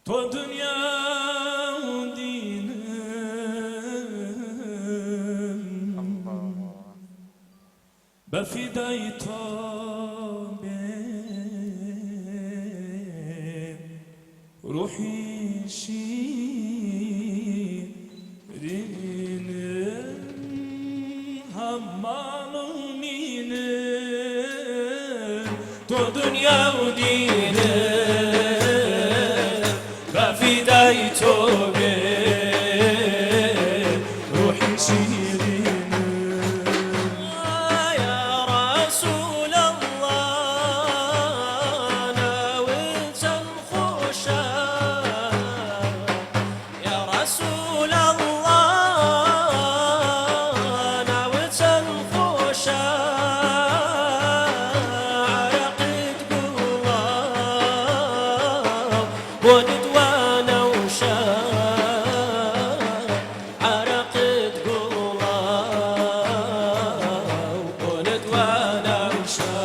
تو دنیا و دینم بفدای تو بیم روحی شیرینم همان و مینم تو دنیا و دینم بفدای تو بیم روحی شیرینم يا رسول الله ناولت الخشى يا رسول الله ناولت الخشى عرقت قلوب وندوانا وشا عرقت قلوب وندوانا وشا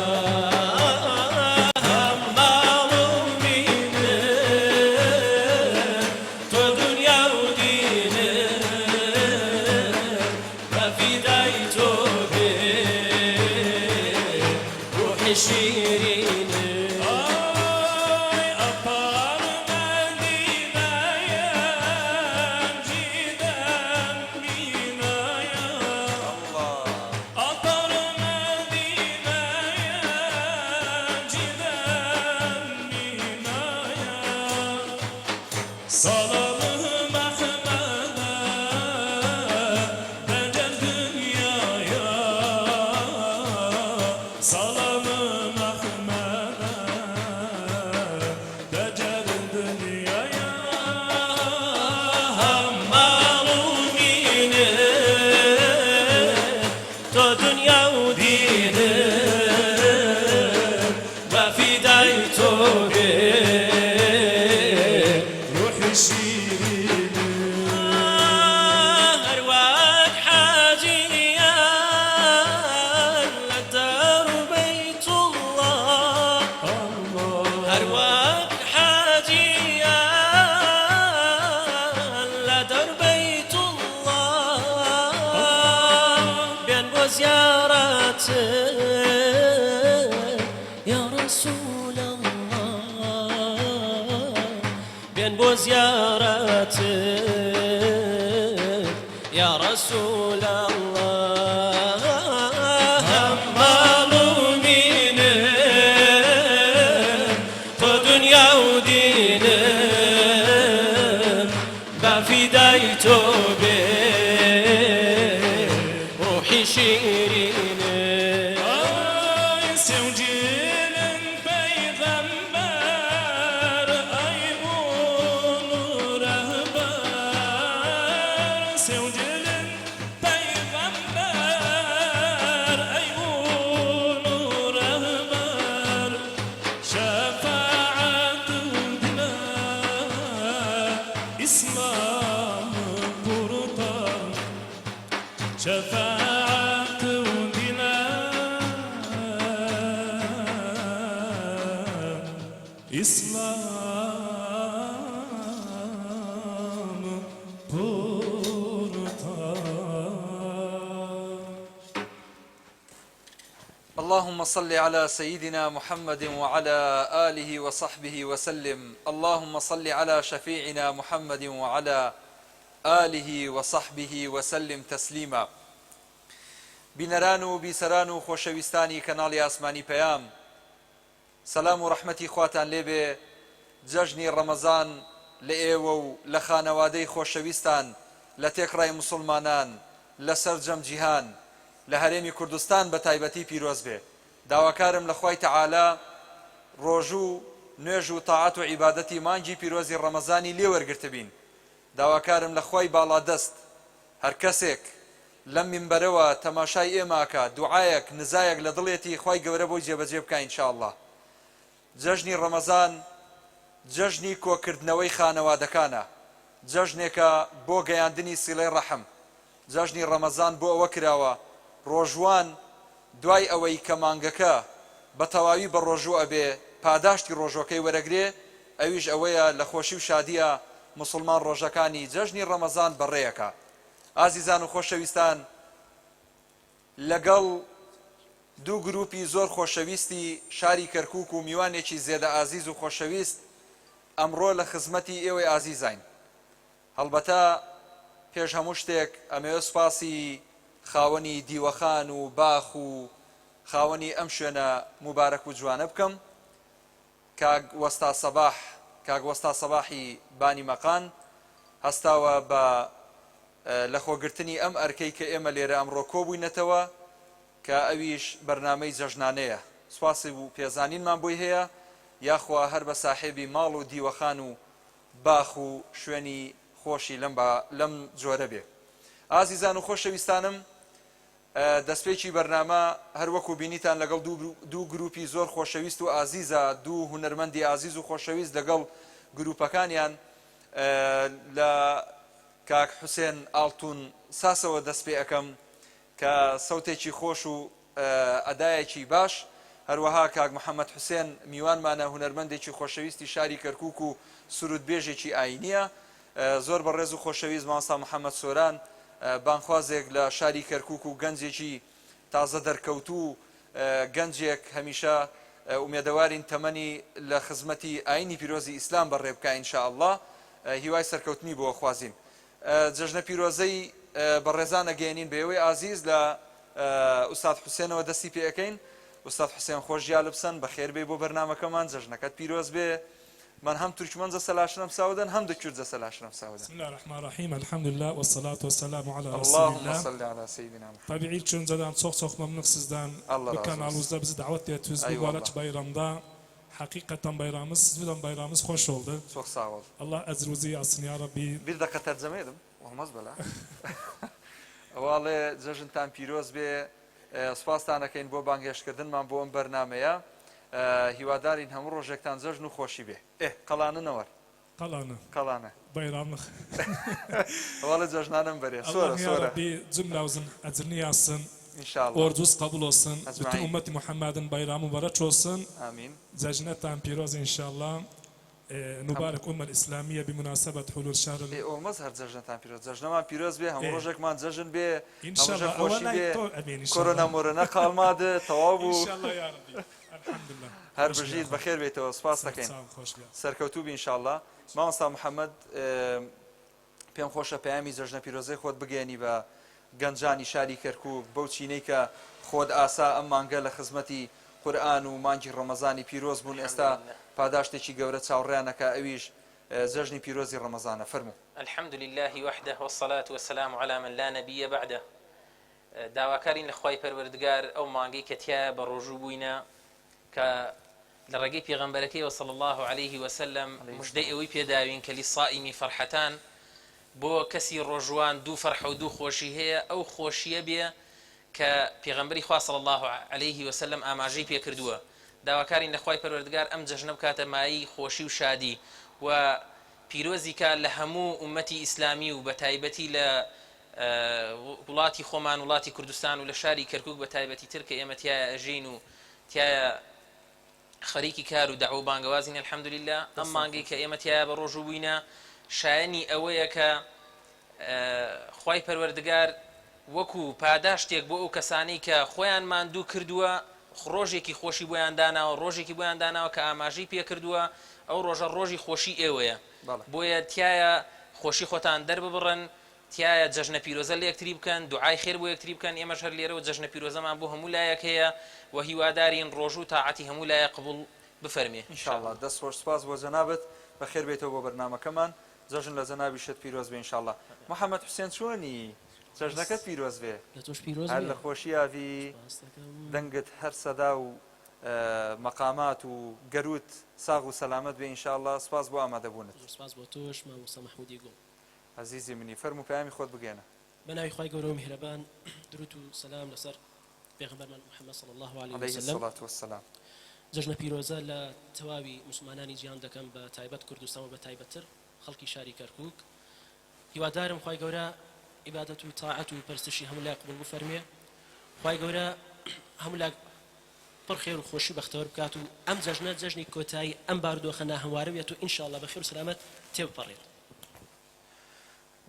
همال ومينه تو دنيا ودينه ففديت به روحي شيرينه Salamım Ahmet'e becel dünyaya Salamım Ahmet'e becel dünyaya همالو مینه تو دنیا و دینه و فدای تو به روحي شيرين أرواح حاجيا لدار بيت الله أرواح حاجيا لدار بيت الله بين وزيارته يا رسول الله بين وزيارته يا رسول الله همالو مينه تو دنيا ودينه بفديت به روحي شيرينه Ay sevgilin peygamber Ay ulu rehber Sevgilin peygamber Ay ulu rehber Şefaatine İslam'ı kurtar Şefaatine İslam'ı kurtar اللهم صل على سيدنا محمد وعلى آله وصحبه وسلم اللهم صل على شفيعنا محمد وعلى آله وصحبه وسلم تسليما بنران و بیسەران و خۆشەویستانی کەناڵی ئاسمانی پەیام سەلام و ڕەحمەتی خواتان لێبێ جەژنی ڕەمەزان لە ئێوە و لە خانەوادەی خۆشەویستان لە تێکڕای موسڵمانان لەسەر جەمجیهان لە هەرێمی کوردستان بە تایبەتی پیرۆز بێ داواکارم لە خوای تەعالا ڕۆژوو نوێژ و تاعات و عیبادەتی مانگی پیرۆزی ڕەمەزانی لێ وەرگرتە بین داواکارم لە خوای باڵادەست هەر کەسێک لەم منبەرەوە تەماشای ئێماکە دوعایەک نزایەک لە دڵێتی خوای گەورە بۆی جێبەجێ بکە ئینشاءالله جەژنی ڕەمەزان جەژنی کۆکردنەوەی خانەوادەکانە جەژنێکە بۆ گەیاندنی سیلەی ڕەحم جەژنی ڕەمەزان بۆ ئەوە کراوە ڕۆژوان دوای ئەوەی کە مانگەکە بە تەواوی بە ڕۆژوو ئەبێ پاداشتی ڕۆژەکەی وەرەگرێ ئەویش ئەوەیە لە خۆشی و شادیە مسلمان ڕۆژەکانی جەژنی ڕەمەزان بەڕێیەکە. ئازیزان و خۆشەویستان، لەگەڵ دوو گروپی زۆر خۆشەویستی شاری کەرکووک و میوانێکی زێدە ئازیز و خۆشەویست ئەمڕۆ لە خزمەتی ئێوەی ئازیزین. هەڵبەتە پێش هەموو شتێک ئەمەوێ سوپاسی خاوەنی دیوەخان و باخ و خاوەنی ئەم شوێنە مبارەک و جوانە بکەم، کاک وەستا سەباحی بانی مەقان هەستاوە بە لە خۆگرتنی ئەم ئەرکەی کە ئێمە لێرە ئەمڕۆ کۆبووینەتەوە کە ئەویش بەرنامەی جەژنانەیە. سوپاسی و پێزانینمان بۆی هەیە، یاخوا هەر بە ساحێبی ماڵ و دیوەخان و باخ و شوێنی خۆشی لەم جۆرە بێ. ئازیزان و خۆشەویستانم، دەستپێکی بەرنامە هەروەکو بینیتان لەگەڵ دوو گروپی زۆر خۆشەویست و ئازیزە، دوو هونەرمەندی ئازیز و خۆشەویست لەگەڵ گروپەکانیان لە کاک حوسێن ئاڵتون ساسەوە دەست پێ ئەەکەم کە سەوتێکی خۆش و ئەدایەکی باش، هەروەها کاک محەممەد حوسێن میوانمانە هونەرمەندێکی خۆشەویستی شاری کەرکووک و سرودبێژێکی ئاینیە. زۆر بەڕێز و خۆشەویست مامۆستا محەممەد سۆران بانخوازێک لە شاری کەرکووک و گەنجێکی تازە دەرکەوتوو، گەنجێک هەمیشە ئومێدەوارین تەمەنی لە خزمەتی ئاینی پیرۆزی ئیسلام بەڕێ بکە ئینشاء الله، هیوای سەرکەوتنی بۆ خوازیم. جەژنە پیرۆزەی بەڕێزان ئەگەێنین بەوەی ئازیز لە ئوستاد حوسێنەوە دەستی پێ ئەەکەین. ئوستاد حوسێن خۆشیا لەبسەن، بەخێر بێ بۆ بەرنامەکەمان، جەژنەکەت پیرۆز بێ. من هم تركمان سلاشنم سعودن هم دكتور سلاشنم سعودن. بسم الله الرحمن الرحيم، الحمد لله والصلاة والسلام على رسول الله. اللهم صل على سيدنا محمد. طبيعي چون زدان صوخ ممنوع سزدان بكان عروض بز دعوت تيتوز مبارك bayramda hakikaten bayramımız hoş oldu. Çok sağ ol. Allah ezruzi alsın ya Rabbi. Bir dakika tercüme edeyim. Olmaz böyle. Vallahi cejntan piroz be spastan بۆ بانگێشکردنمان بۆ ئەم بەرنامەیە. هیوادارین هەموو ڕۆژێکتان جەژن و خۆشی بێ. قەڵاننەوە قەڵانە bayramlık. Vallahi cejnanım beri. Allah ya Rabbi cümlemizin ecrini yazsın. İnşallah. Orduz kabul olsun. Bütün ümmeti Muhammed'in bayramı mübarek olsun. Amin. Cejnetten piroz inşallah. نبارك أمة الإسلامية بمناسبة حلول شهر olmaz her cejnetten piroz. Cejneman piroz be, hem rojakman cejn be. İnşallah. Korona morona kalmadı. Tavabu. İnşallah ya Rabbi. Elhamdülillah. Her bejid bexer beyte o spas takin. Serkevtub inşallah. Mağsa Muhammed پێم خۆشە پەیامی جەژنە پیرۆزەی خۆت بگەێنی بە گەنجانی شاری کەرکووک بەو چینەی کە خۆت ئاسا ئەم مانگە لە خزمەتی قورئان و مانگی ڕەمەزانی پیرۆز بوون، ئێستا پاداشتێکی گەورە چاوەڕیانەکە ئەویش جەژنی پیرۆزی ڕەمەزانە. فەرموو. الحمد لله وحده والصلاة والسلام على من لا نبي بعده. داواکارین لە خوای پەروەردگار ئەو مانگەی کە تیا بە ڕۆژوو بووینە کە لە ڕێگەی پێغەمبەرەکەیەوە صلی الله عليه وسلم مژدەی ئەوەی پێداوین کە لیصائیمی فەرحەتان، بۆ کەسی ڕۆژوان دوو فەرحە و دوو خۆشی هەیە، ئەو خۆشیە بێ کە پێغەمبەری خوا صلی الله عليه وسلم ئاماژەی پێ کردووە. داواکارین لە خوای پەروەردگار ئەم جەژنە بکاتە مایی خۆشی و شادی و پیرۆزی کە لە هەموو ئومەتی ئیسلامی و بە تایبەتی لە وڵاتی خۆمان وڵاتی کوردستان و لە شاری کەرکووک بە تایبەتی تر کە ئێمە تایە ئەژین و تایە خەریکی کار و دەعوە و بانگەوازین. الحەمدولله ئەم مانگەی کە ئێمە تایە بە ڕۆژوو بووینە شایەنی ئەوەیە کە خوای پەروەردگار وەکو پاداشتێک بۆ ئەو کەسانەی کە خۆیان ماندوو کردووە، ڕۆژێکی خۆشی بۆیان داناوە، ڕۆژێکی بۆیان داناوە کە ئاماژەی پێ کردووە، ئەو ڕۆژە ڕۆژی خۆشی ئێوەیە. بۆیە تایە خۆشی خۆتان دەرببڕن، تایە جەژنە پیرۆزە لە یەکتری بکەن، دوعای خێر بۆ یەکتری بکەن. ئێمەش هەر لێرەوە جەژنە پیرۆزەمان بۆ هەموو لایەک هەیە و هیوادارین ڕۆژ و تاعەتی هەموو لایە قبول بفەرمێ ئینشاءالله. دەست خۆش سپاس بۆ جەنابەت، بەخێر بێتەوە بۆ بەرنامەکەمان. جەژن لە جەنابی شت پیرۆز بێ ئینشاءالله. محەممەد حوسێن چۆنی؟ جەژنەکەت پیرۆز بێ، هەر لە خۆشییاوی دەنگت هەر سەدا و مەقامات و گەروت ساغ و سەلامەت بێ ئینشاءالله. سپاس بۆ ئامادەبوونت. سپاس بۆ تۆش مامۆستا مەحموودی گوڵ. عزیزی منی فەرموو پەیامی خۆت بگێنە. بەناوی خوای گەورە و میهرەبان، درود و سەلام لەسەر پێغەمبەرمان محەممەد صلی الله عليه وسلم. جەژنە پیرۆزە لە تەواوی موسڵمانانی جیهان دەکەم، بە تایبەت کوردستان و بە تایبەتتر خەڵکی شاری کەرکووک. هیوادارم خوای گەورە عیبادەت و تاعەت و پەرستشی هەموو لای قبول بفەرمێ. خوای گەورە هەموو لا پڕ خێر و خۆشی بەختەوەر بکات و ئەم جەژنە جەژنی کۆتایی ئەم بارودۆخە ناهەموارە بێت و ئینشاءالله بەخێر و سەلامەت تێبپەڕێت.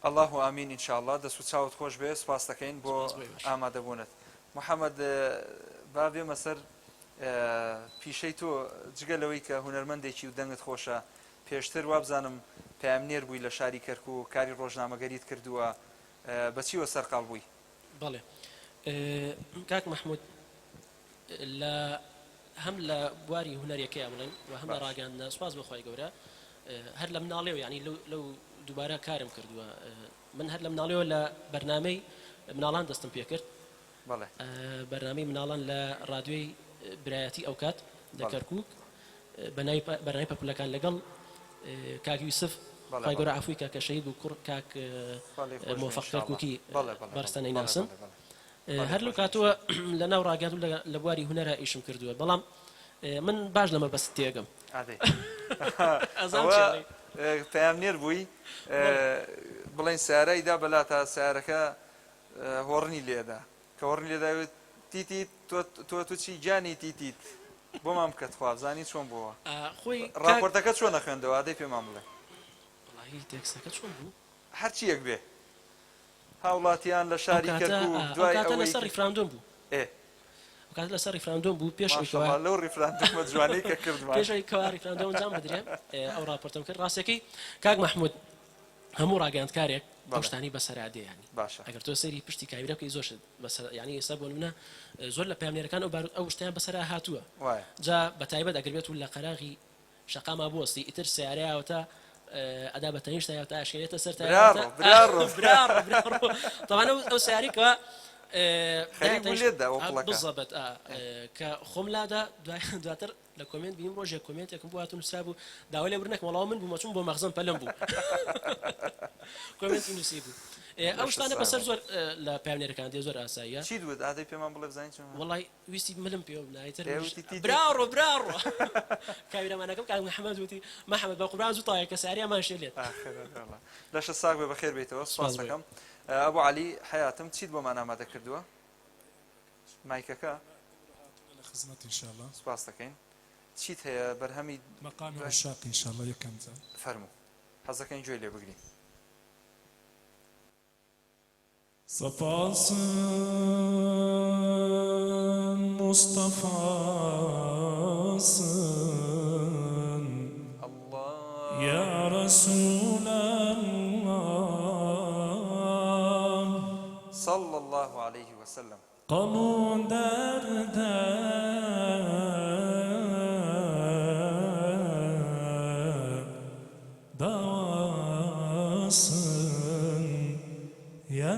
الله ئامین ئینشاءالله دەست و چاوت خۆش بێ سپاس دەکەین بۆ ئامادەبوونت. محەممەد با بێمە سەر پیشەی تۆ جگە لەوەی کە هونەرمەندێکی و دەنگت خۆشە پێشتر وابزانم پامنێر بووی لە شاری کەرکووک و کاری ڕۆژنامەگەریت کردووە بەچیوە سەرقاڵ بووی؟ بەڵێ کاک مححمود هەم لە بواری هونەرەکەی بڵێن و هەم لە ڕاگەاندە سوپاس بەخوای گەورە هەر لە مناڵێەوە ینی لەو دووبارە کارم کردووە من هەر لە مناڵەوە لە بەرنامەی مناڵان دەستم پێ کرد بەرنامەی مناڵان لە ڕادیۆی برایەتی ئەو کات لە کەرکووک بەرنامەی پەپولەکان لەگەڵ کاک یوسف خی گەورە عەفوی کاکە شەهید بوو کوڕ کاک مۆفەق کەرکووکی بەڕستانەی ناسم هەر لەو کاتەوە لە ناو ڕاگەاند و لە بواری هونەرە ئیشم کردووە بەڵام من باش لەمە بەست تێگەم پامنێر بووی بڵێن سارایدا بەلا تا سارەکە هۆڕنی لێدا کە هۆڕنی لێداوێت تیتیت تۆ چی جانی تیتیت بۆمان بکەت خوازانی چۆن بووە راپۆرتەکە چۆن نەخوێندەوە ئادەی پێمان بڵێ تێکسەکە چۆن بوو هەرچی یەک بێ هاوڵاتیان لە شاری کەرکووک دوای ئەوەی لەسەر ریفراندۆم بوو کات لەسەر ریفراندۆم بوو پێشەوە لەو ریفراندۆمە جوانەی کە کردمان پێشەوەی کەوا ریفراندۆم انجام بدرێ ئەو راپۆرتەم کرد ڕاستەکەی کاک مححمود هەموو ڕاگەاندکارێک بەشتانی بەسەرادێ ینی باشە ئەگەر تۆ سەری پشتی کاویرە بکەی زۆر ینی ئێستا بۆ منە زۆر لە پامنێرەکان ئەو شتیان بەسەر هاتووە جا بە تایبەت ئەگەر بێت و لە قەراغی شەقاما بوەستی ئیتر سیارەیەوە تا ئەدا بە تەنیشتە تا ئاشکێتە سەر طبعا ئەو سیاریکەوە بزەبێت کە خۆملادا دواتر لە کۆمنت بیم ڕۆژێک کۆمنتێکم بۆ هاتون نووسرا بوو داوای لێ برنێک وەڵاو من بوو مەچوون بۆ مەغزم پەلەم بوو کۆمنتی نووسی بوو ئەو شتانە بەسەر زۆر لە پامنێرەکان دێ زۆر ئاساییە چی دوت ئادەی پێمان بڵێ بزانین وەڵی ویستی ملم پێ بنایتر براڕۆ براڕۆ کاویرەمانەکەم کاک محەممەد وتی محەممەد بە قوربان زوو تاوایە کە ساریامان شێلێت لەشە ساک بێ بەخێر بیتەوە سپاس دەکەم ئەبوو عەلی حەیاتم چیت بۆمان ئامادە کردووە مایکەکە لە خزمەت ئینشاءالله سپاس دەکەین چیت هەیە بەرهەمی مەقامی عشاق ئینشاءالله یەکەم جار فەرموو حەزەکەین گوێی لێ بگرین سەپاسن مستەفاسن یا رەسوول الله صلى الله عليه وسلم قەمون دەردە داواسن یا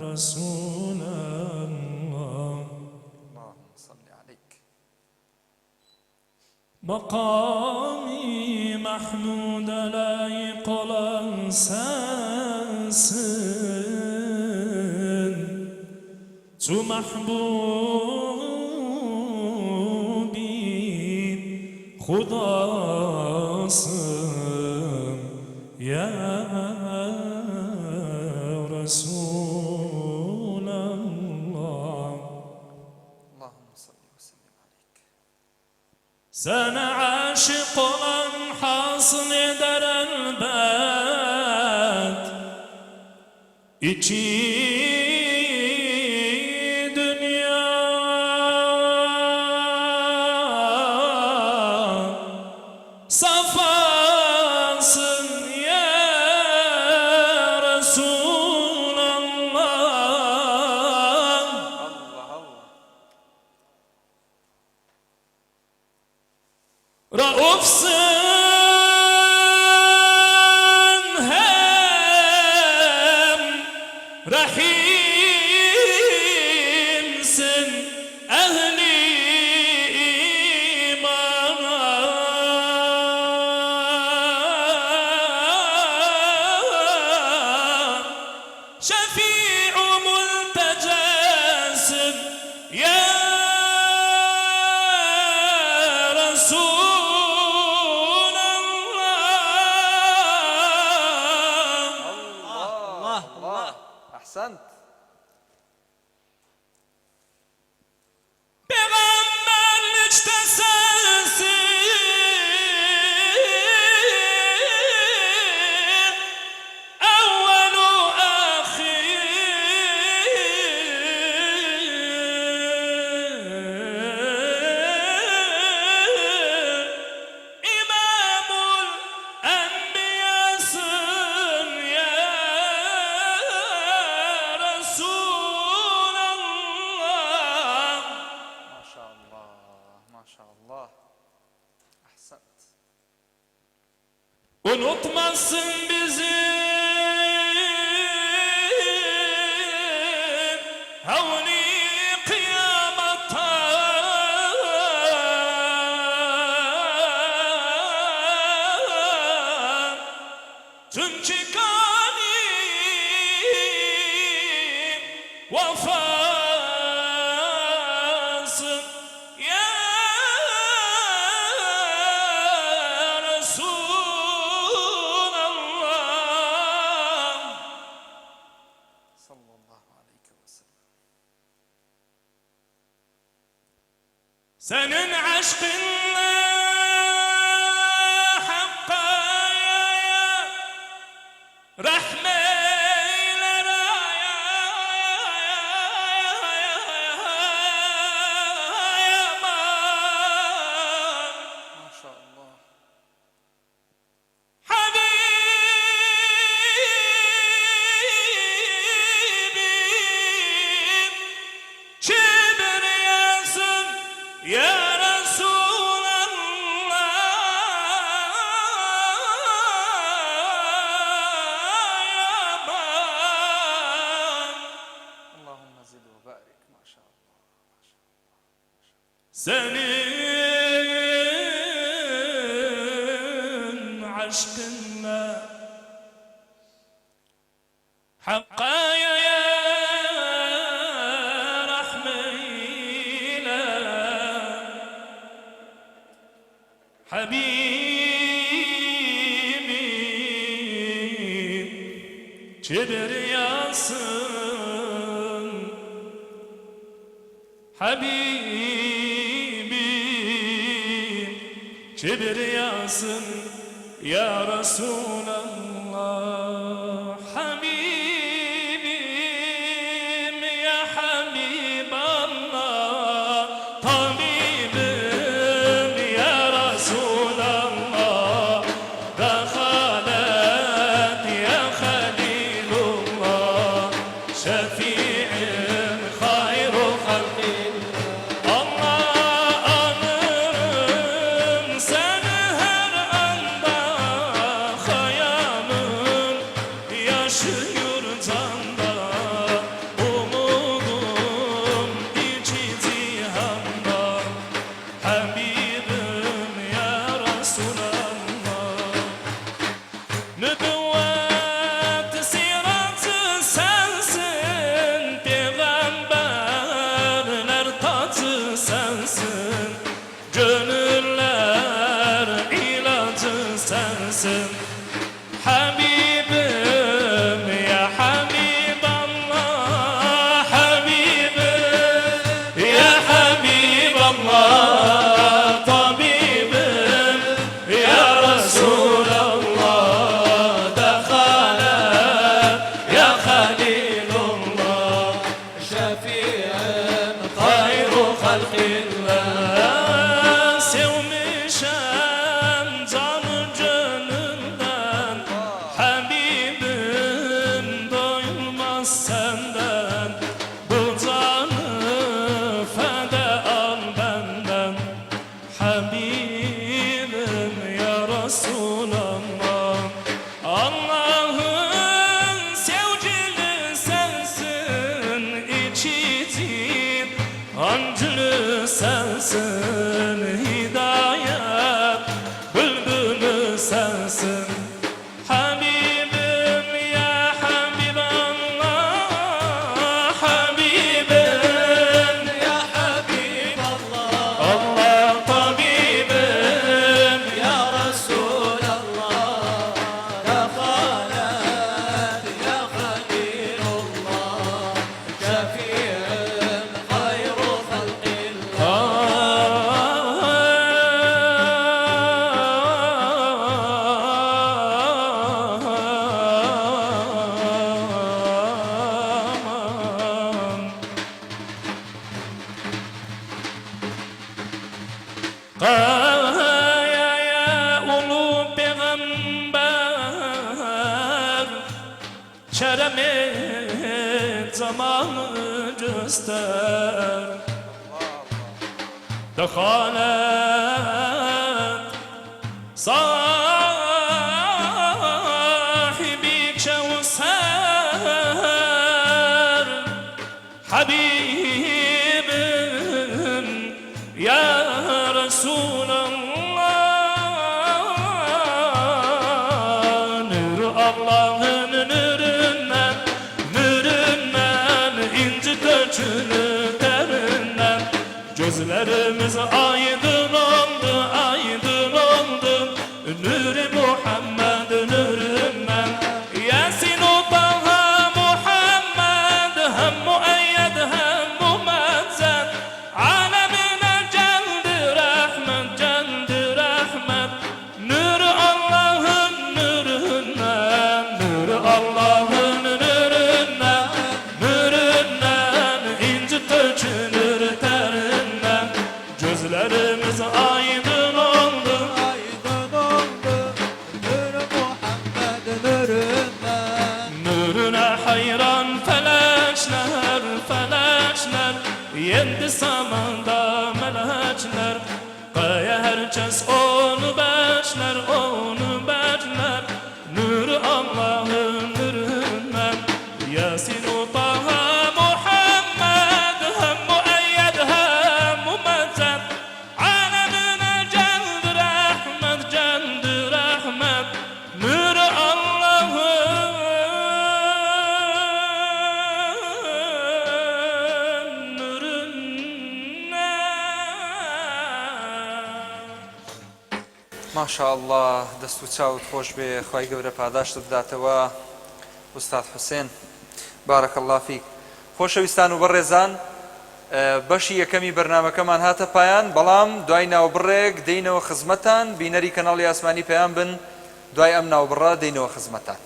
رسول الله اللهم صل عليك مقامی محمود لایق olan sensin tu mahbubin khudasın ya رسول الله اللهم صل وسلم عليك سنة عاشق من حاصل در البات İçi dünya safasın ya Rauf'sın hem Yılmasın bizim havli kıyamattan. Çünkü kalim vefasın ya Resulallah. Sallallahu aleyhi ve sellem. Senin aşkınla hakka rahmeyler ayaman. Maşallah. Habibim kibriyasın ya Resulallah. Allahümme zid ve barik. Maşallah. Senin aşkınla hakkaya ya rahmeyle Habibim kibriyasın Habibim kibriyasın ya Resulallah. Habibim ya Habiballah, tabibim ya Resulallah, dakhalet ya Halilullah, şefi'im hayru halqillah. Allah anırım seni her anda, hayalım yaşıyor canda, umudum iki cihanda. Habibim ya Resulallah. Nübüvvet siratı sensin, peygamberler tacı sensin, gönüller ilacı sensin. Habibim ya Habiballah, Habibim ya Habiballah, tabibim ya Resulallah, dakhalet ya Halilullah, şefi'im hayru halqillah. Sevmişem canı gönülden, Habibim doyulmaz senden, bu canı feda al benden. Habibim ya Resulallah. Allah'ın sevgili sensin, içici ancülü sensin, hidayet bülbülü sensin. Habibim ya Habiballah, Habibim ya Habiballah, Allah tabibim ya Resulallah, dakhalet ya Halilullah, şefi'im hayru halqillah. Kayaya ulu peygamber, kerem et zamanı göster. Dakhalet حبيبim ya Resulallah. Nur Allah'ın nüründen inci göçünü terinden gözlerimiz aydın oldu, aydın oldu. Nuri Muhammed nüründen Yasin Taha Muhammed hem müeyyed hem mumezzed alemine geldi rahmet, geldi rahmet. Nur Allah'ın nüründen, nur Allah'ın nüründen, nüründen inci tökülür terinden gözlerimiz aydın oldu. Nuruna hayran felekler, felekler yendi samanda melekler. Kaya herkes onu bekler, onu bekler. Nur Allah'ın nurundan Yasin Taha Muhammed hem müeyyed hem mumezzed alemine geldi rahmet, geldi rahmet. Nur Allah'ın ماشاءالله دەست و چاوت خۆش بێ، خی گەورە پاداشت بداتەوە ئوستاد حوسێن. بارەک الله فیک. خۆشەویستان و بەڕێزان، بەشی یەکەمی بەرنامەکەمان هاتە پایان، بەڵام دوای ناوبڕێک دەینەوە خزمەتان. بینەری کەناڵی ئاسمانی پەیام بن، دوای ئەم ناوبڕە دەینەوە خزمەتان.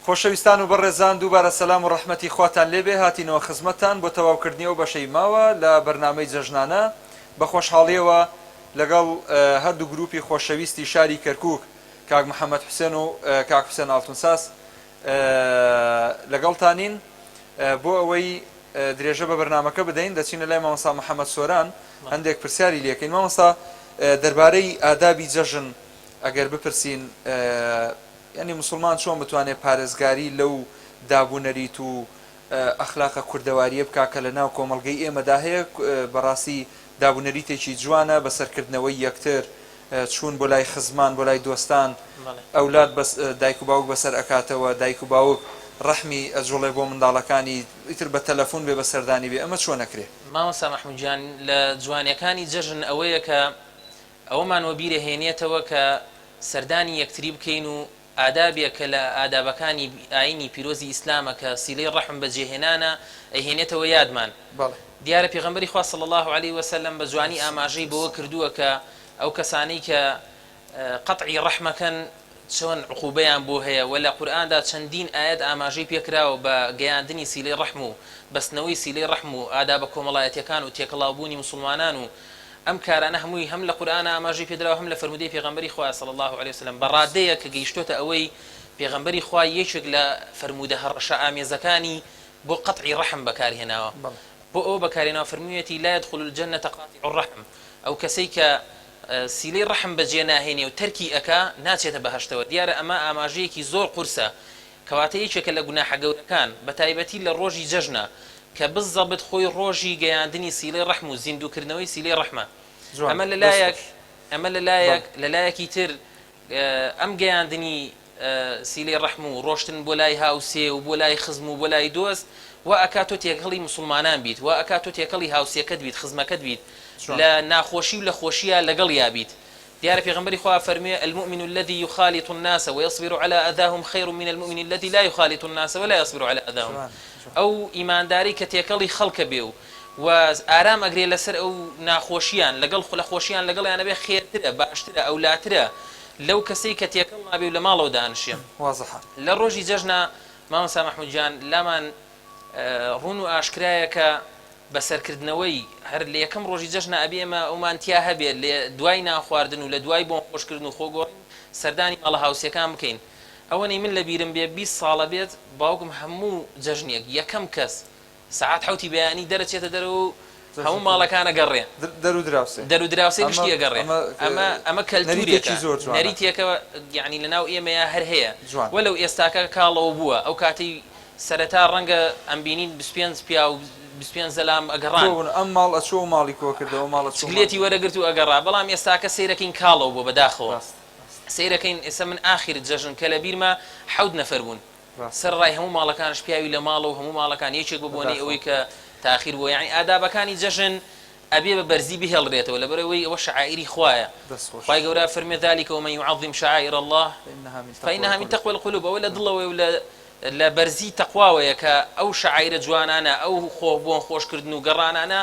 خۆشەویستان و بەڕێزان، دووبارە سەلام و ڕەحمەتی خواتان لێبێ. هاتینەوە خزمەتان بۆ تەواوکردنی ئەو بەشەی ماوە لە بەرنامەی جەژنانە. بە خۆشحاڵیەوە لەگەڵ هەردوو گروپی خۆشەویستی شاری کەرکووک، کاک محەممەد حوسێن و کاک حوسێن ئاڵتونساس لەگەڵتانین بۆ ئەوەی درێژە بە بەرنامەکە بدەین. دەچینە لای مامۆستا محەممەد سۆران، هەندێک پرسیاری لێکەین. مامۆستا، دەربارەی ئادابی جەژن ئەگەر بپرسین، یعنی مسلمان چۆن بتوانێت پارێزگاری لەو دابوونەریت و ئەخلاقە کوردەواریە بکا کە لە ناو کۆمەڵگەی ئێمەدا هەیە؟ بەڕاستی دابوونەریتێکی جوانە، بەسەرکردنەوەی یەکتر، چوون بۆ لای خزمان، بۆ لای دۆستان، ئەولاد دایک و باوک بەسەر ئەکاتەوە، دایک و باوک ڕەحمی ئەجوڵێ بۆ منداڵەکانی، ئیتر بە تەلەفۆن بێ بەسەردانی بێ. ئەمە چۆن نەکرێ؟ مامۆستا مەحموود گیان، لە جوانیەکانی جەژن ئەوەیە کە ئەوەمان وەبیرە هێنێتەوە کە سەردانی یەکتری بکەین و ئادابێ کە لە ئادابەکانی ئاینی پیرۆزی ئیسلامە کە سیلەی ڕەحم بەجێهێنانە ئەیهێنێتەوە یادمان. دیارە پێغەمبەری خوا صلی الله علیه وسلم بە جوانی ئاماژەی بەوە کردووە کە ئەو کەسانەی کە قەطعی ڕەحمەکەن چۆن عقوبەیان بۆ هەیە، و لە قورئاندا چەندین ئاەت ئاماژەی پێکراوە بە گەیاندنی سیلەی ڕەحم و بەستنەوەی سیلەی ڕەحم و ئادابە کۆمەڵایەتیەکان و تێکەڵاوبوونی مسلمانان. و ئەم کارانە هەمووی هەم لە قورئان ئاماژەی پێدراوە، هەم لە فەرمودەی پێغەمبەری خوا صلی الله علیه وسلم. بەڕادەیە کە گەیشتۆتە ئەوەی پێغەمبەری خوا یەکێک لە فەرمودە هەڕەشە ئامێزەکانی بۆ قەطعی ڕەحم بەکارهێناوە. بۆ ئەوە بەکارهێناوە فەرموویەتی لا يدخل الجنة قاطع الرحم، ئەو کەسەی کە سیلەی ڕەحم بەجێ ناهێنێ و تەرکی ئەکا ناچێتە بەهەشتەوە. دیارە ئەمە ئاماژەیەکی زۆر قورسە، کەواتە یەکێکە لە گوناحە گەورەکان، بە تایبەتی لە ڕۆژی جەژنە کە بزەبت خۆی ڕۆژی گەیاندنی سیلەی ڕەحم و زیندووکردنەوەی سیلەی ڕەحمە. ئەمە لەلایەکی تر ئەم گەیاندنی سیلەی ڕەحم و ڕۆشتن بۆ لای هاوسێ و بۆ لای خزم و بۆ لای دۆست، و ئەکا تۆ تێکەڵی مسلمانان بیت، و ئەکا تۆ تێکەڵی هاوسێکەت بیت، خزمەکەت بیت، لە ناخۆشی و لە خۆشیە لەگەڵ یابیت. دیارە پێغەمبەری خوا فەرموویە المؤمن الذي يخالط الناس ويصبر على أذاهم خير من المؤمن الذي لا يخالط الناس ولا يصبر على أذاهم. ئەو ئیمانداری کە تێکەڵی خەڵکە بێ و ئارام ئەگرێ لەسەر ئەو ناخۆشیان، لەگەڵ لە خۆشیان لەگەڵیانە بێ، خێرترە، باشترە، ئەولاترە لەو کەسەی کە تێکەڵ نابێ و لە ماڵەوە دانیشێ. لە ڕۆژی جەژنە مامۆستا مەحموود گیان لامان ڕوون و ئاشکرایە کە بەسەرکردنەوەی هەر لە یەکەم ڕۆژی جەژنە ئەبێ ئێمە ئەومان تیا هەبێت لە دوای ناخواردن و لە دوای بۆ خۆشکردن و خۆگۆڕین سەردانی ماڵە هاوسیەکان بکەین. ئەوەنەی من لە بیرم بێ 20 ساڵە بێت باوکم هەموو جەژنێک یەکەم کەس سەعات حوتی بەیانی دەرەچێتە دەرەوە و هەموو ماڵەکانە گەڕێ دەرو دراوسێ دەرو دراوسێ گشتی ئەگەڕێ ئەمە کەلتوریەکە نەریتیەکە یعنی لەناو ئێمەیە هەر هەیە وەلەو ئێستاکە کاڵەوە بووە ئەو کاتی سەرەتا ڕەنگە ئەم بینین 25 پیا و 25 زەلام ئەگەڕان ئەم ماڵ ئەچۆ ماڵی کۆ کردەوە ماڵە سکلێتی وەرەگرت و ئەگەڕا بەڵام ئێستاکە سیرەکەین کاڵەوە بۆ بەداخەوە سیرەکەین ئێستا من ئاخر جەژن کە لە بیرمە 7 نەفەر بوون سەر ڕای هەموو ماڵەکانش پیاوی لە ماڵە و هەموو ماڵەکان یەکێک ببوونی ئەوەی کە تاخیر بووە یعنی ئادابەکانی جەژن ئەبێ بە بەرزی بهێڵڕێتەوە لەبەرەوەی ئەوە شعائری خوایە خوای گەورە فەرمێ ذلك ومن يعظم شعائر الله فإنها من تقوى القلوب ئەوە لە دڵەوەی و لە بەرزی تەقواوەیە کە ئەو شعائرە جوانانە ئەو بۆن خۆشکردن و گەڕانانە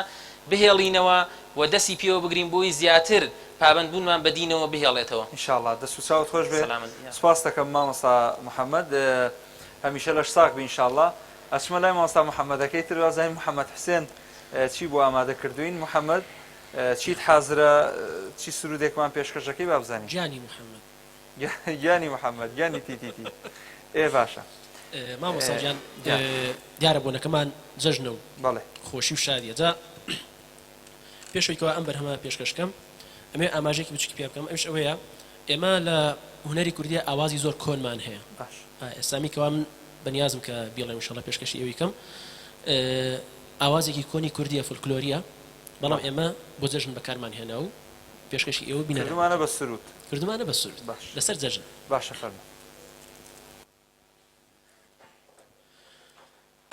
بهێڵینەوە و دەستی پێوە بگرین بۆی زیاتر پابندبوونمان بەدینەوە بهێڵێتەوە ئینشاءالله دەست و چاوت خۆش بێت سپاس دەکەم مامۆستا محەممەد هەمیشە لەش ساک بێ ئینشاءالله ئەچمە لای مامۆستا محەممەدەکەی تر وازای محەممەد حسێن چی بۆ ئامادە کردوین محەممەد چیت حازرە چی سرودێکمان پێشکەشەکەی با بزانین گیانی محەممەد گیانی محەممەد گیانی تیتیتی ئێ باشە مامۆستاجان دیارە بۆنەکەمان جەژنە و بەڵێ خۆشی و شادیە جا پێشەوەیکەوە ئەم بەرهەمە پێشکەشکەم ئەمێ ئاماژێکی بچکی پێ بکەم ئەوش ئەوەیە ئێمە لە هونەری کوردیە ئاوازی زۆر کۆنمان هەیە ئێستامی کەوا من بەنیازم کە بیڵێ ئینشەڵڵا پێشکەشی ئەوەی کەم ئاوازێکی کۆنی کوردیە فولکلۆریە بەڵام ئێمە بۆ جەژن بەکارمان هێنا و پێشکەشی ئێوە بینە کردمانە بە سرود کردمانە بە سرود لەسەر جەژن باشە فەرمە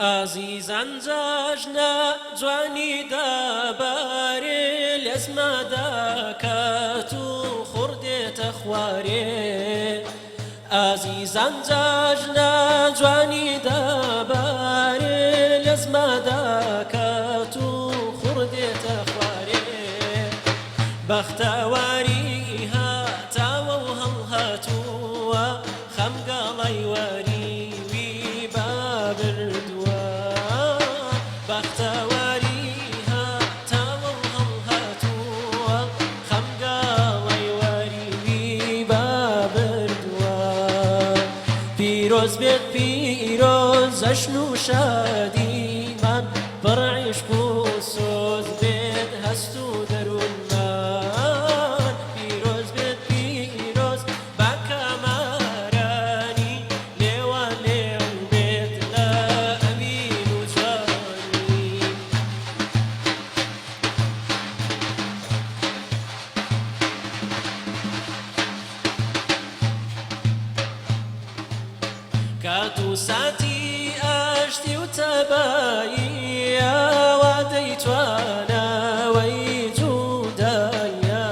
ئازیزان جەژنە جوانی دەبارێ لێزمەدا کات و خوردێتە خوارێ ئازیزان جەژنە جوانی دەبارێ لێزمەدا کات و خوردێتە خوارێ بەختەواری هاتاوە و هەڵهاتووە خەمگاڵای وەری پیرۆز جەژن و شادیمان بڕ عیشق و سۆز بێت هەست و دەروونمان پیرۆز بێت پیرۆز بە کەمارانی لێوان لێو بێت لە ئەمین و جوانی کات و ساتی ئاشتی و تەبایی ئەوە دەیتوانەوەی جوودایە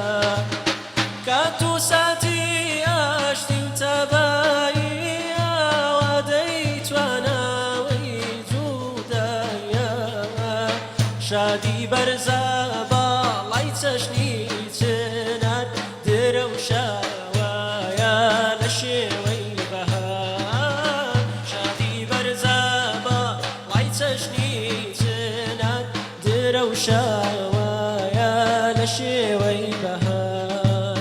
کات و ساتی ئاشتی و تەبایی ئەوە دەیتوانەوەی جوودایە شادی بەرزە باڵای چەشنی چنار درەوشاوایە لە شێوەی شاوایە لە شێوەی بەهار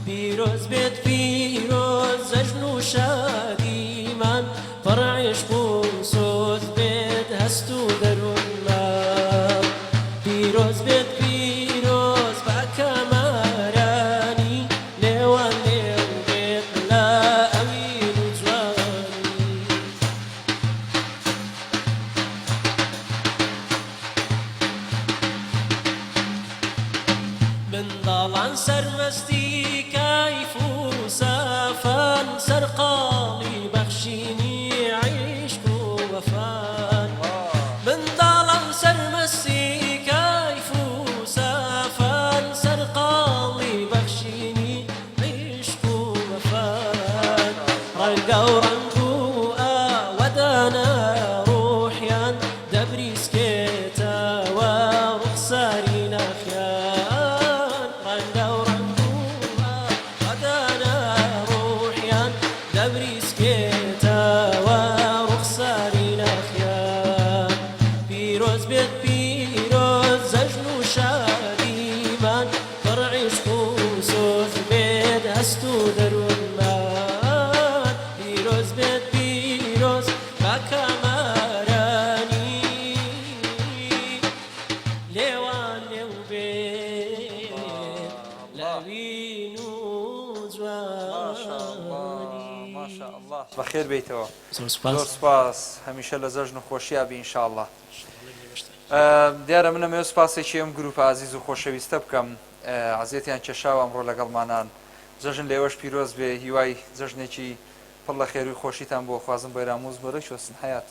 پیرۆز بێت پیرۆز جەژن و شادیمان پڕ عیشق و سۆز بێت هەست و دەروونمان پیرۆز بێت پیرۆز بە کەمارانی لێوان لێو بێت لە ئەمین و جوانی منداڵان سەرمەستی کایف و سەفان سەرقاڵی بەخشینی عیشق و وەفان منداڵان سەرمەستی کایف و سەفان سەرقاڵی بەخشینی عیشق و وەفان ڕەنگە و ڕەنگ و ئاوەدانە ڕوحیان دەبریسکێتەوە ڕوخساری نەخیان دەبریسکێتەوە ڕوخساری نەخیان پیرۆز بێت پیرۆز جەژن و شادیمان پڕ عیشق و سۆز بێت هەست و دەروونمان پیرۆز بێت پیرۆز بە کەمارانی لێوان بەخێر بیتەوە زۆر زۆر سپاس سپاس هەمیشە لە زەژن و خۆشییا بی ئینشاءالله دیارە منە مێ سپاسێکی ئەم گروپ عزیز و خۆشەویستە بکەم عزیەتیان کێشاوە ئەمڕۆ لەگەڵمانان جەژن لێوەش پیرۆز بێ هیوای جەژنێکی پڕ لە خێر و خۆشیتان بۆ خوازم بەیراموز بەڕێک وەسن حیات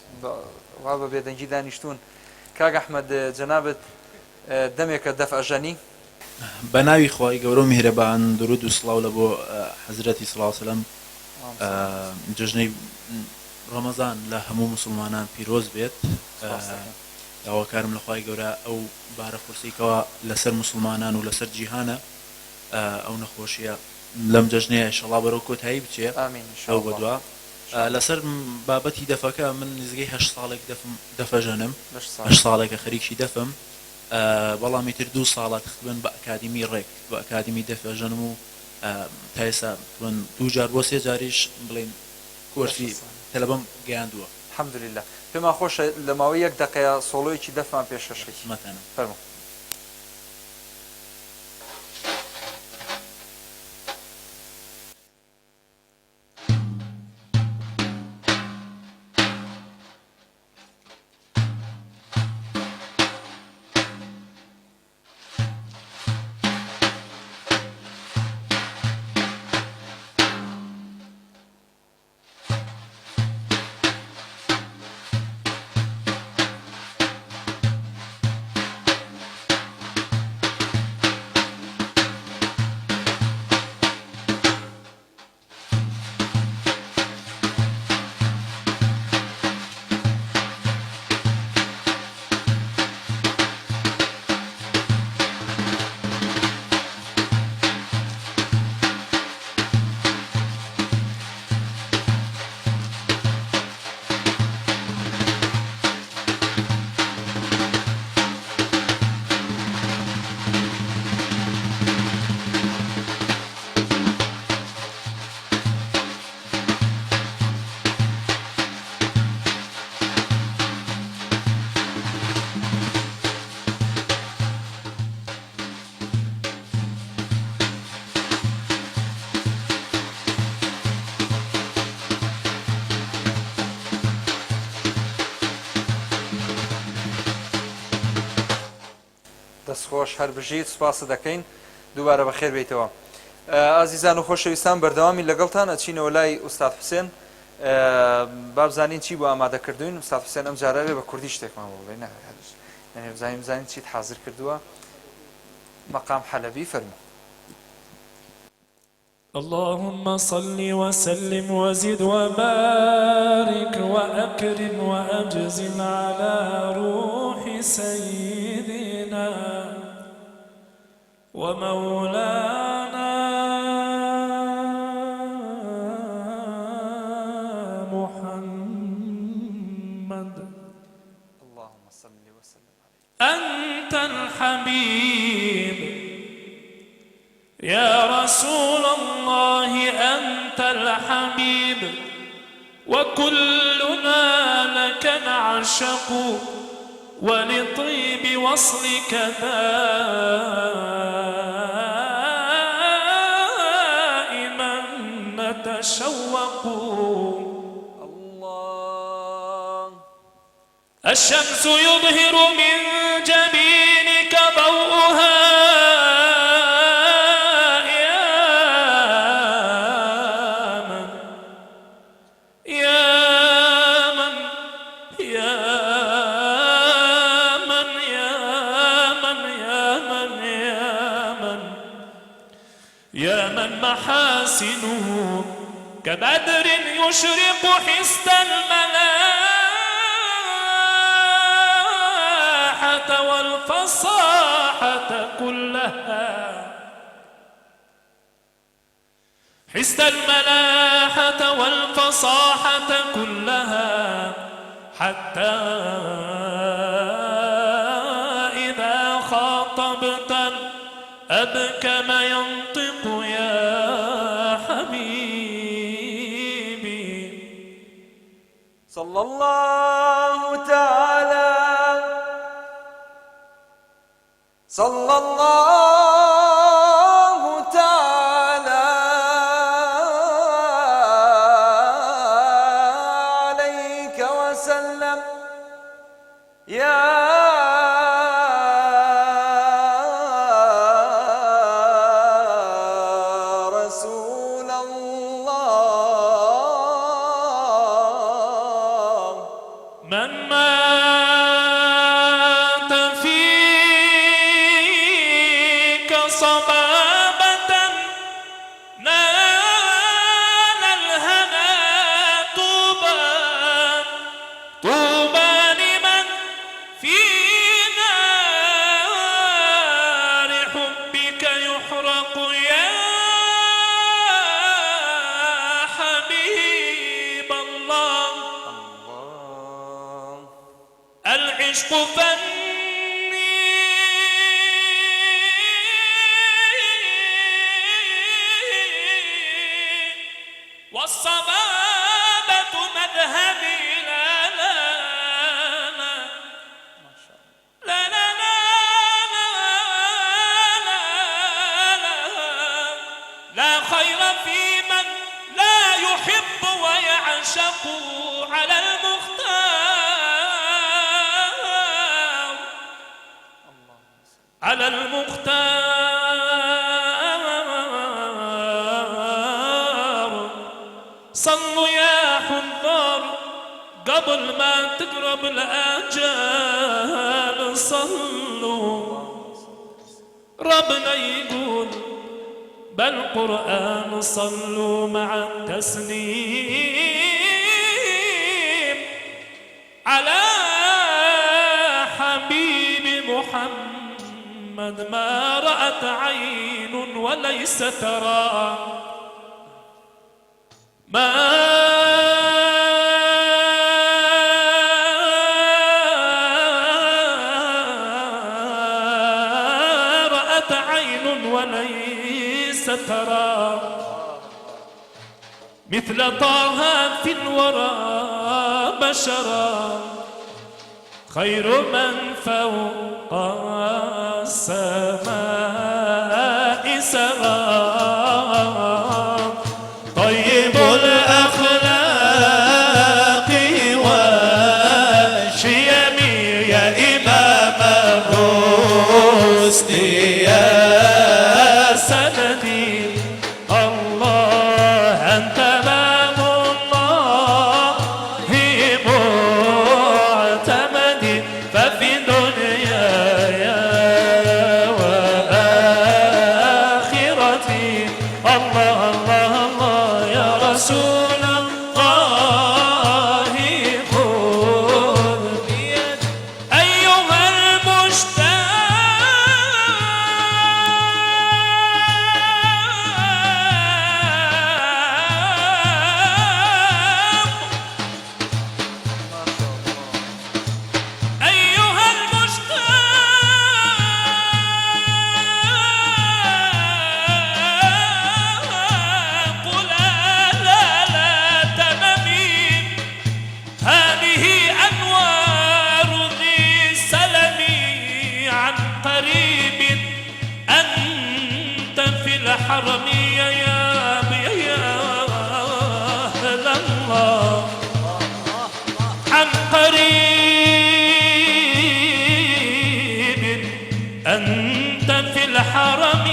وا بە بێدەنگی دانیشتون کاک ئەحمەد جەنابەت دەمێکە دەف ئەژەنی بە ناوی خۆی گەورە و میهرەبان درود و سڵاو لە بۆ حەزرەتی سڵاو سەلەم جژنەی ڕەمەزان لە هەموو مسلمانان پیرۆز بێت داواکارم لە خوای گەورە ئەو بارە قورسیکەوە لەسەر مسلمانان و لەسەر جیهانە ئەو نەخۆشیە لەم جەژنەیە ئینشەڵا بەرەو کۆتایی بچێ ئەو بەدووە لەسەر بابەتی دەفەکە من نزگەی 8 ساڵێک دەفەژەنم 8 ساڵێکە خەریکی دەفم بەڵامی تر 2 ساڵات تقریباً بە ئەکادیمی ڕێک بە ئەکادیمی دەفەژەنم و تا ئێستا من 2 جار بۆ 3 جاریش بڵێن کۆرسی تەلەبەم گەیاندووە الحەمدولله پێمان خۆشە لە ماوەی 1 دقەیە سۆڵۆیەکی دەفمان پێشەشێکی مەتەنە فەرموو دەستخۆش هەر بژیت سوپاسە دەکەین دووبارە بەخێر بیتەوە ئازیزان و خۆشەویستان بەردەوامی لەگەڵتان ئەچینەوە لای ئوستاد حوسێن بابزانین چی بۆ ئامادەکردوین ئوستاد حوسێن ئەم جارە بە کوردی شتێکمان بۆ بڵێ نەبزانین بزانین چیت حازر کردووە مەقام حەلەبی فەرموو اللهم صل وسلم وزد وبارك وأكرم وأجزل على روح سيدنا ومولانا محمد اللهم صل وسلم عليه أنت الحبيب يا رسول الله أنت الحبيب وكلنا لك نعشق ولطيب وصلك دائما نتشوق الله الشمس يظهر من جبينك ضوءها محاسنه كبدر يشرق حسن الملاحة والفصاحة كلها حسن الملاحة والفصاحة كلها حتى إذا خاطبت الأبكم ينطق يا صلى الله تعالى صلى الله تعالى وسلم يا رسول الله من مات فيك صبابة نال الهنا طوبى طوبى لمن في نار حبك يحرق يا حبيب الله العشق فني والصبابة مذهبي لا لا لا لا لا لا لا لا لا خير في من لا يحب ويعشق على المختار على المختار صلوا يا حنظر قبل ما تقرب الآجال صلوا ربنا يقول بالقرآن صلوا مع التسليم على حبيب محمد ما رأت عين وليس ترى ما رأت عين وليس ترى مثل طه في الورى بشرا خير من فوق السماء سرى طيب الأخلاق والشيم يا إمام الرشد يا سندي الله أنت باب الله معتمدي ففي دنياي وآخرتي الله الله الله يا رسول الله خذ بيدي أيها المشتاق أيها المشتاق لا تنمي هذه أنوار ذي سلمي عن قريب أنت في الحرم يا أهل الله عن قريب أنت في الحرم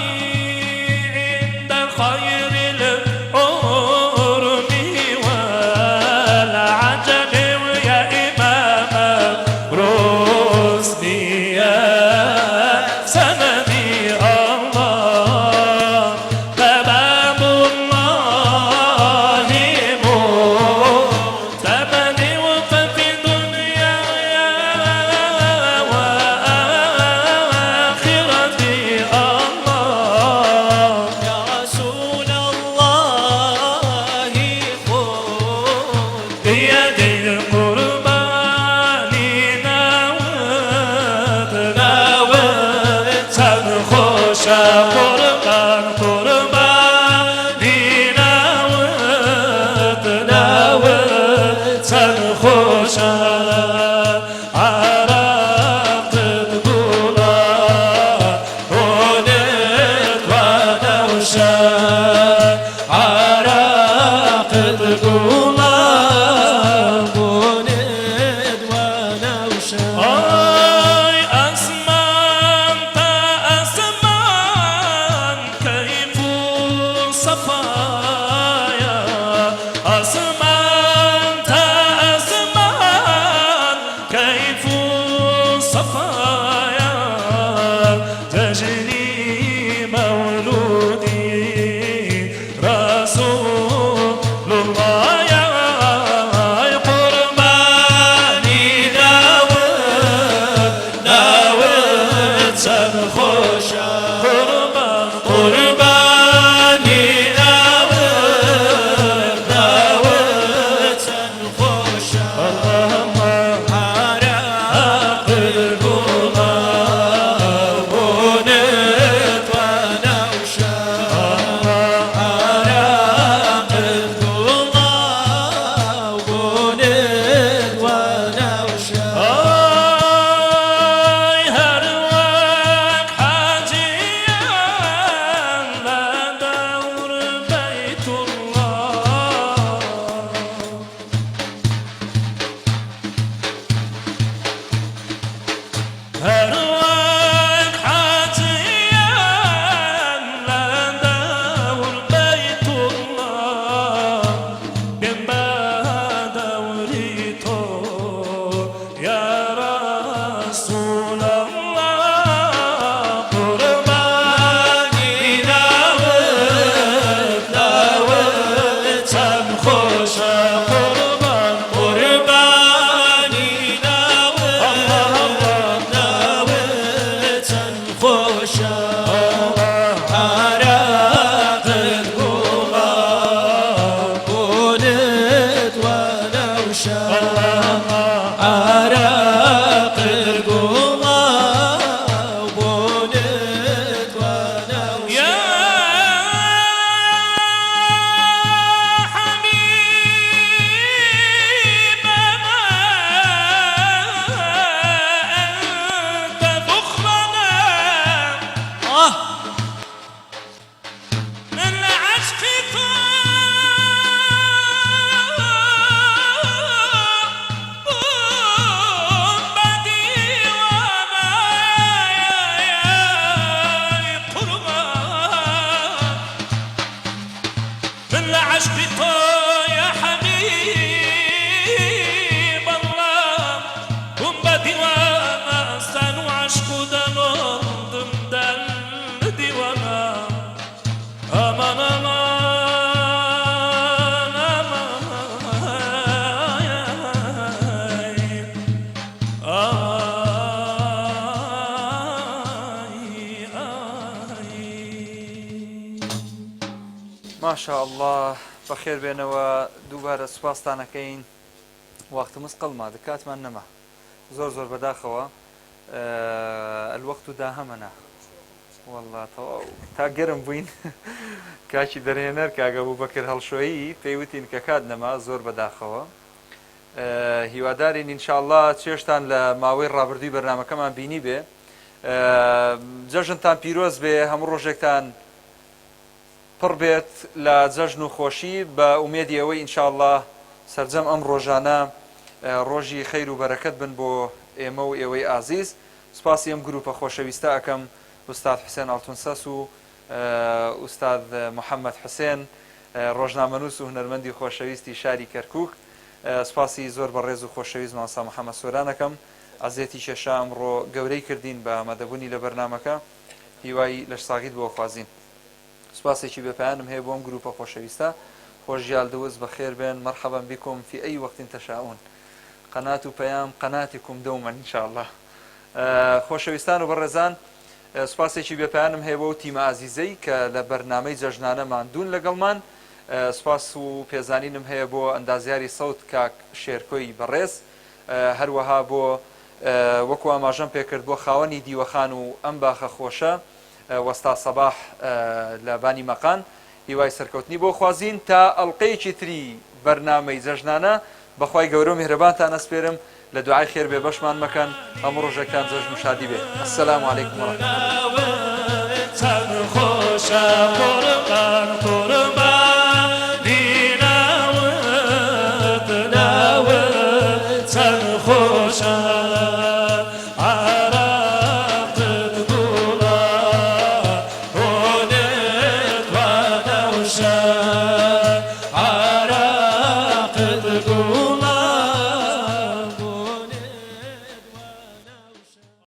عند خير الأمم والعجب يا إمام الرشد يا سندي الله باب الله معتمدي وفي دنياي وآخرتي الله يا رسول الله خذ بيد القربان ناوت سنخوش قربان ناوت سنخوش عرفت تقولا هونت ونوشا عرفت تقولا هونت ماشاء الله بەخێر بێنەوە دووبارە سوپاستانەکەین وەختمز قەڵما دکاتمان نەما زۆر زۆر بەداخەوە الوەخت و داهەمەنا والله تا گەرم بووین کاکی دەرهێنەر کاگە بوو بەکرد هەڵشۆیی پێیوتین کە کات نەما زۆر بەداخەوە هیوادارین ئینشاءالله چێشتان لە ماوەی ڕابردووی بەرنامەکەمان بینی بێ جەژنتان پیرۆز بێ هەموو ڕۆژێکتان پڕ بێت لە جەژن و خۆشی بە ئومێدی ئەوەی ئینشاءالله سەرجەم ئەم ڕۆژانە ڕۆژی خەیر و بەرەکەت بن بۆ ئێمە و ئێوەی ئازیز سپاسی ئەم گروپە خۆشەویستە ئەەکەم ئوستاد حوسێن ئاڵتونسەس و ئوستاد محەممەد حوسێن ڕۆژنامەنووس و هونەرمەندی خۆشەویستی شاری کەرکووک سپاسی زۆر بەڕێز و خۆشەویست مامۆستا محەممەد سۆرانەکەم ئازێتی کێشا ئەمڕۆ گەورەی کردین بە ئامادەبوونی لە بەرنامەکە هیوای لەش ساغیت بۆ خوازین سپاسێکی بێپیانم هەیە بۆم گروپە خۆشەویستە خۆشیال دەوز بەخێر بێن مرحبا بكم في أي وقت تشاءون قناة بيام قناتكم دوما إن شاء الله خۆشەویستان و بەڕێزان سپاسێکی بێپیانم هەیە بۆ تیمە ئازیزەی کە لە بەرنامەی جەژنانەمان دوون لەگەڵمان سپاس و پێزانینم هەیە بۆ ئەندازیاری سەوت کاک شێرکۆی بەڕێز هەروەها بۆ وەکو ئاماژەم پێکرد بۆ خاوەنی دیوەخان و ئەم باخە خۆشە وەستا سەباح لە بانی مەقان هیوای سەرکەوتنی بۆ خوازین تا ئەڵقەیەکی تری بەرنامەی جەژنانە بەخوای گەورە و میهرەبانتان ئەسپێرم لە دوعای خێر بێ بەشمان مەکەن هەموو ڕۆژێکتان جەژن و شادی بێ ئەسسەلامو عەلەیکوم وەڕەحمەتوڵڵاهی